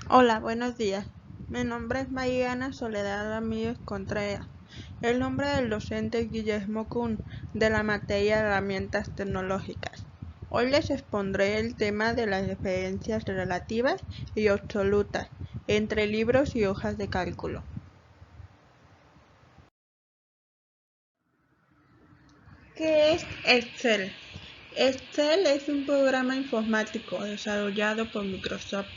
Hola, buenos días. Mi nombre es Mariana Soledad Ramírez Contreras. El nombre del docente es Guillermo Kuhn, de la materia Herramientas Tecnológicas. Hoy les expondré el tema de las referencias relativas y absolutas entre libros y hojas de cálculo. ¿Qué es Excel? Excel es un programa informático desarrollado por Microsoft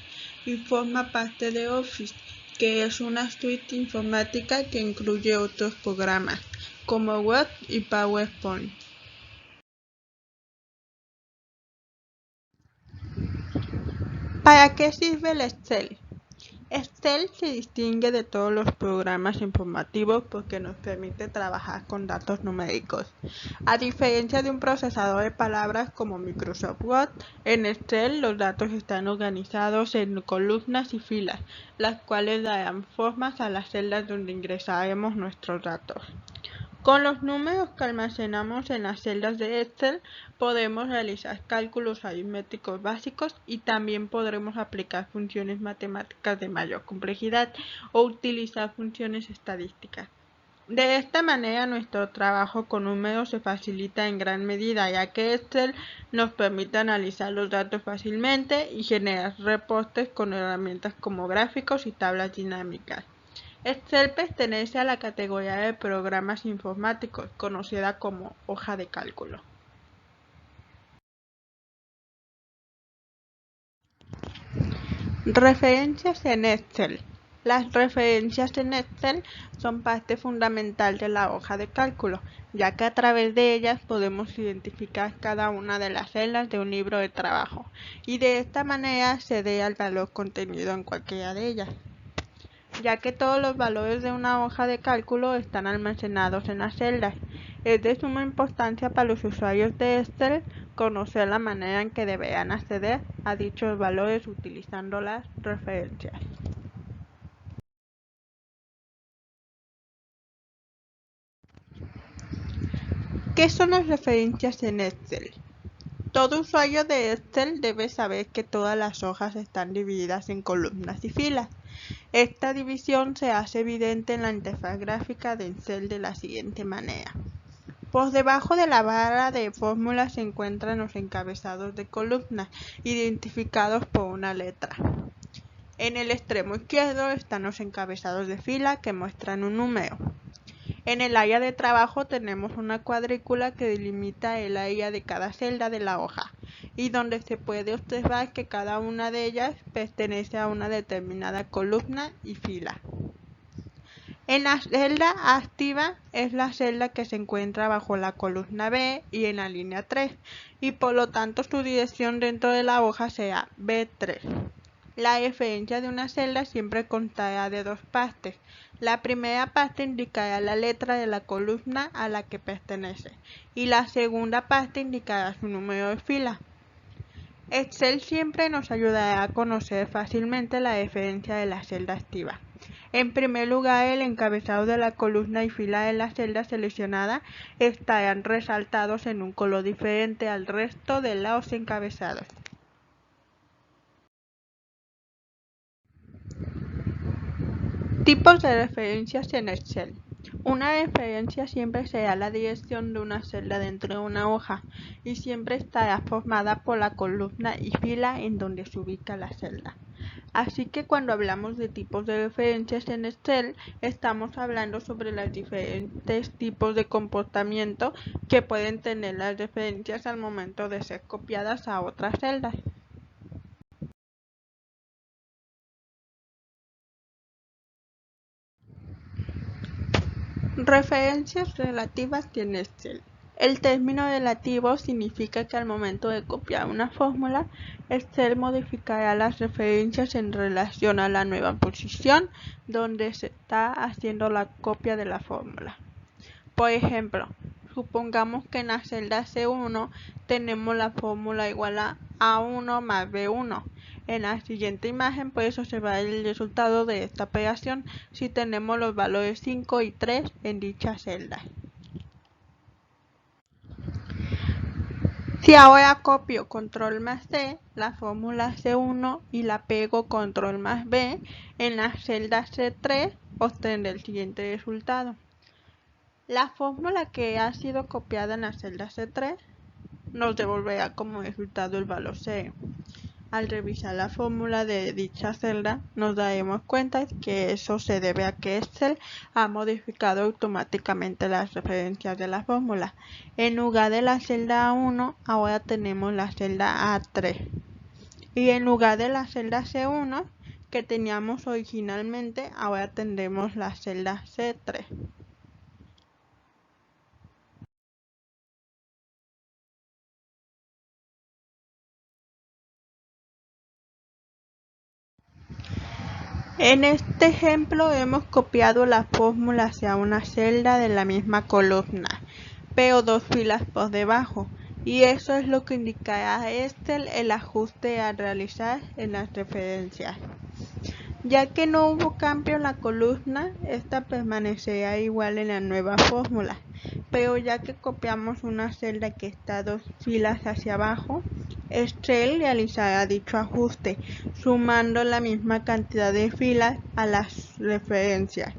y forma parte de Office, que es una suite informática que incluye otros programas como Word y PowerPoint. ¿Para qué sirve el Excel? Excel se distingue de todos los programas informativos porque nos permite trabajar con datos numéricos. A diferencia de un procesador de palabras como Microsoft Word, en Excel los datos están organizados en columnas y filas, las cuales darán formas a las celdas donde ingresaremos nuestros datos. Con los números que almacenamos en las celdas de Excel podemos realizar cálculos aritméticos básicos y también podremos aplicar funciones matemáticas de mayor complejidad o utilizar funciones estadísticas. De esta manera nuestro trabajo con números se facilita en gran medida, ya que Excel nos permite analizar los datos fácilmente y generar reportes con herramientas como gráficos y tablas dinámicas. Excel pertenece a la categoría de programas informáticos, conocida como hoja de cálculo. Referencias en Excel. Las referencias en Excel son parte fundamental de la hoja de cálculo, ya que a través de ellas podemos identificar cada una de las celdas de un libro de trabajo y de esta manera acceder al valor contenido en cualquiera de ellas, ya que todos los valores de una hoja de cálculo están almacenados en las celdas. Es de suma importancia para los usuarios de Excel conocer la manera en que deberán acceder a dichos valores utilizando las referencias. ¿Qué son las referencias en Excel? Todo usuario de Excel debe saber que todas las hojas están divididas en columnas y filas. Esta división se hace evidente en la interfaz gráfica de Excel de la siguiente manera. Por debajo de la barra de fórmulas se encuentran los encabezados de columnas, identificados por una letra. En el extremo izquierdo están los encabezados de fila que muestran un número. En el área de trabajo tenemos una cuadrícula que delimita el área de cada celda de la hoja y donde se puede observar que cada una de ellas pertenece a una determinada columna y fila. En la celda activa es la celda que se encuentra bajo la columna B y en la línea 3 y por lo tanto su dirección dentro de la hoja será B3. La referencia de una celda siempre constará de dos partes. La primera parte indicará la letra de la columna a la que pertenece y la segunda parte indicará su número de fila. Excel siempre nos ayudará a conocer fácilmente la referencia de la celda activa. En primer lugar, el encabezado de la columna y fila de la celda seleccionada estarán resaltados en un color diferente al resto de los encabezados. Tipos de referencias en Excel. Una referencia siempre será la dirección de una celda dentro de una hoja y siempre estará formada por la columna y fila en donde se ubica la celda. Así que cuando hablamos de tipos de referencias en Excel, estamos hablando sobre los diferentes tipos de comportamiento que pueden tener las referencias al momento de ser copiadas a otras celdas. Referencias relativas en Excel. El término relativo significa que al momento de copiar una fórmula, Excel modificará las referencias en relación a la nueva posición donde se está haciendo la copia de la fórmula. Por ejemplo, supongamos que en la celda C1 tenemos la fórmula igual a A1 más B1. En la siguiente imagen puedes observar el resultado de esta operación si tenemos los valores 5 y 3 en dicha celda. Si ahora copio control más C, la fórmula C1 y la pego control más B en la celda C3, obtendré el siguiente resultado. La fórmula que ha sido copiada en la celda C3 nos devolverá como resultado el valor C. Al revisar la fórmula de dicha celda, nos daremos cuenta que eso se debe a que Excel ha modificado automáticamente las referencias de la fórmula. En lugar de la celda A1, ahora tenemos la celda A3. Y en lugar de la celda C1 que teníamos originalmente, ahora tendremos la celda C3. En este ejemplo hemos copiado la fórmula hacia una celda de la misma columna, pero 2 filas por debajo, y eso es lo que indicará a Excel el ajuste a realizar en las referencias. Ya que no hubo cambio en la columna, esta permanecerá igual en la nueva fórmula, pero ya que copiamos una celda que está 2 filas hacia abajo, Excel realizará dicho ajuste, sumando la misma cantidad de filas a las referencias.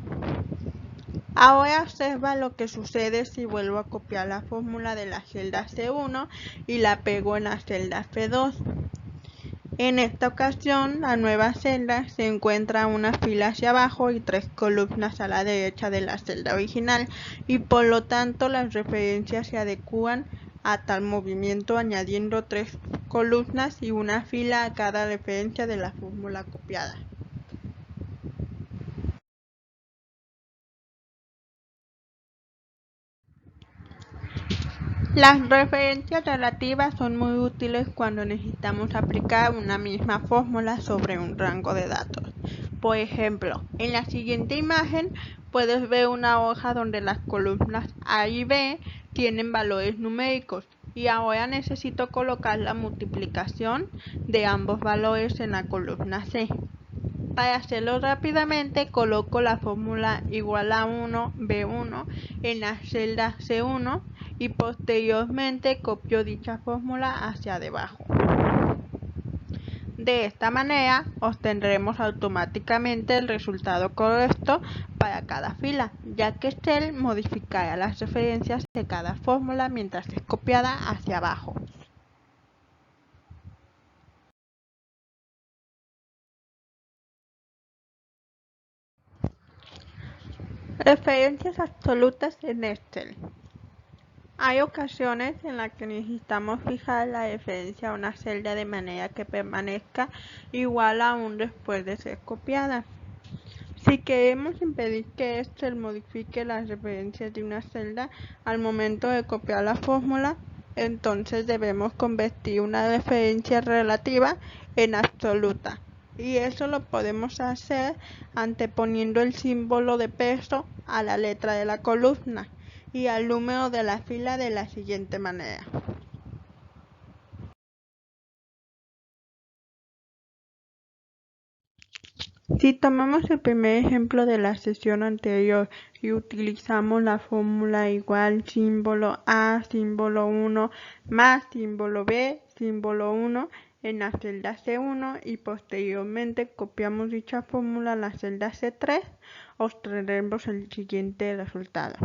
Ahora observa lo que sucede si vuelvo a copiar la fórmula de la celda C1 y la pego en la celda C2. En esta ocasión, la nueva celda se encuentra una fila hacia abajo y 3 columnas a la derecha de la celda original, y por lo tanto las referencias se adecúan a tal movimiento añadiendo 3 columnas y una fila a cada referencia de la fórmula copiada. Las referencias relativas son muy útiles cuando necesitamos aplicar una misma fórmula sobre un rango de datos. Por ejemplo, en la siguiente imagen puedes ver una hoja donde las columnas A y B tienen valores numéricos, y ahora necesito colocar la multiplicación de ambos valores en la columna C. Para hacerlo rápidamente, coloco la fórmula igual a 1 B1 en la celda C1 y posteriormente copio dicha fórmula hacia debajo. De esta manera obtendremos automáticamente el resultado correcto para cada fila, ya que Excel modificará las referencias de cada fórmula mientras es copiada hacia abajo. Referencias absolutas en Excel. Hay ocasiones en las que necesitamos fijar la referencia a una celda de manera que permanezca igual aún después de ser copiada. Si queremos impedir que Excel modifique las referencias de una celda al momento de copiar la fórmula, entonces debemos convertir una referencia relativa en absoluta. Y eso lo podemos hacer anteponiendo el símbolo de peso a la letra de la columna y al número de la fila de la siguiente manera. Si tomamos el primer ejemplo de la sesión anterior y utilizamos la fórmula igual símbolo A, símbolo 1, más símbolo B, símbolo 1 en la celda C1 y posteriormente copiamos dicha fórmula a la celda C3, obtendremos el siguiente resultado.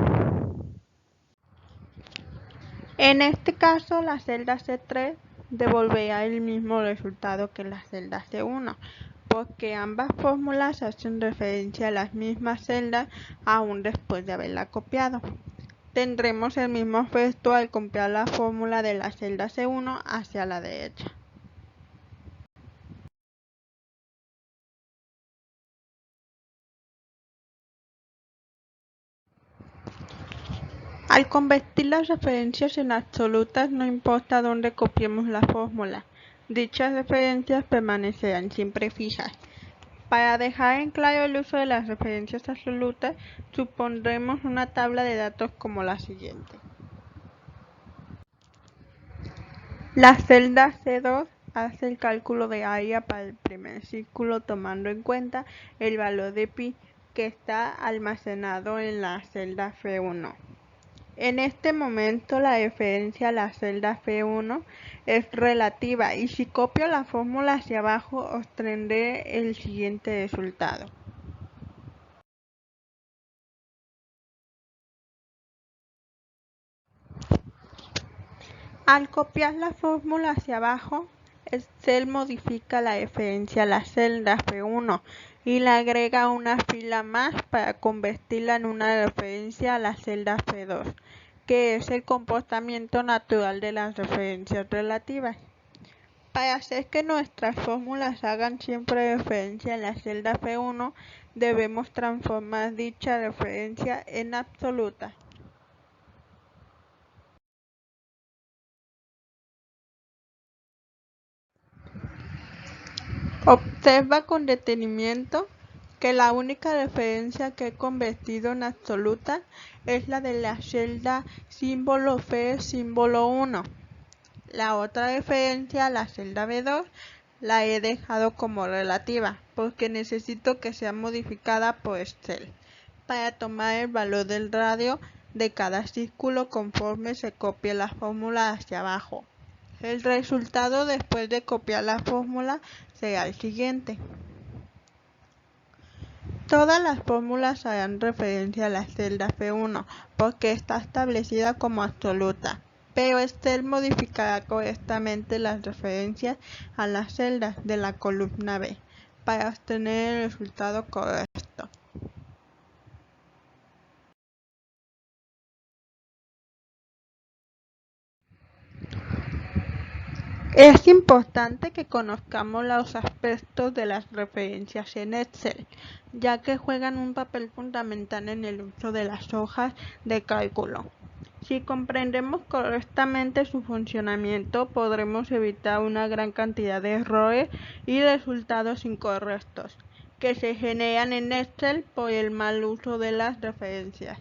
En este caso, la celda C3 devolverá el mismo resultado que la celda C1, porque ambas fórmulas hacen referencia a las mismas celdas aún después de haberla copiado. Tendremos el mismo efecto al copiar la fórmula de la celda C1 hacia la derecha. Al convertir las referencias en absolutas, no importa dónde copiemos la fórmula, dichas referencias permanecerán siempre fijas. Para dejar en claro el uso de las referencias absolutas, supondremos una tabla de datos como la siguiente. La celda C2 hace el cálculo de área para el primer círculo tomando en cuenta el valor de pi que está almacenado en la celda C1. En este momento la referencia a la celda F1 es relativa y si copio la fórmula hacia abajo obtendré el siguiente resultado. Al copiar la fórmula hacia abajo, Excel modifica la referencia a la celda F1 y le agrega una fila más para convertirla en una referencia a la celda F2, que es el comportamiento natural de las referencias relativas. Para hacer que nuestras fórmulas hagan siempre referencia a la celda F1, debemos transformar dicha referencia en absoluta. Observa con detenimiento que la única referencia que he convertido en absoluta es la de la celda símbolo F símbolo 1. La otra referencia, la celda B2, la he dejado como relativa porque necesito que sea modificada por Excel para tomar el valor del radio de cada círculo conforme se copie la fórmula hacia abajo. El resultado después de copiar la fórmula será el siguiente. Todas las fórmulas harán referencia a la celda F1 porque está establecida como absoluta, pero Excel modificará correctamente las referencias a las celdas de la columna B para obtener el resultado correcto. Es importante que conozcamos los aspectos de las referencias en Excel, ya que juegan un papel fundamental en el uso de las hojas de cálculo. Si comprendemos correctamente su funcionamiento, podremos evitar una gran cantidad de errores y resultados incorrectos que se generan en Excel por el mal uso de las referencias.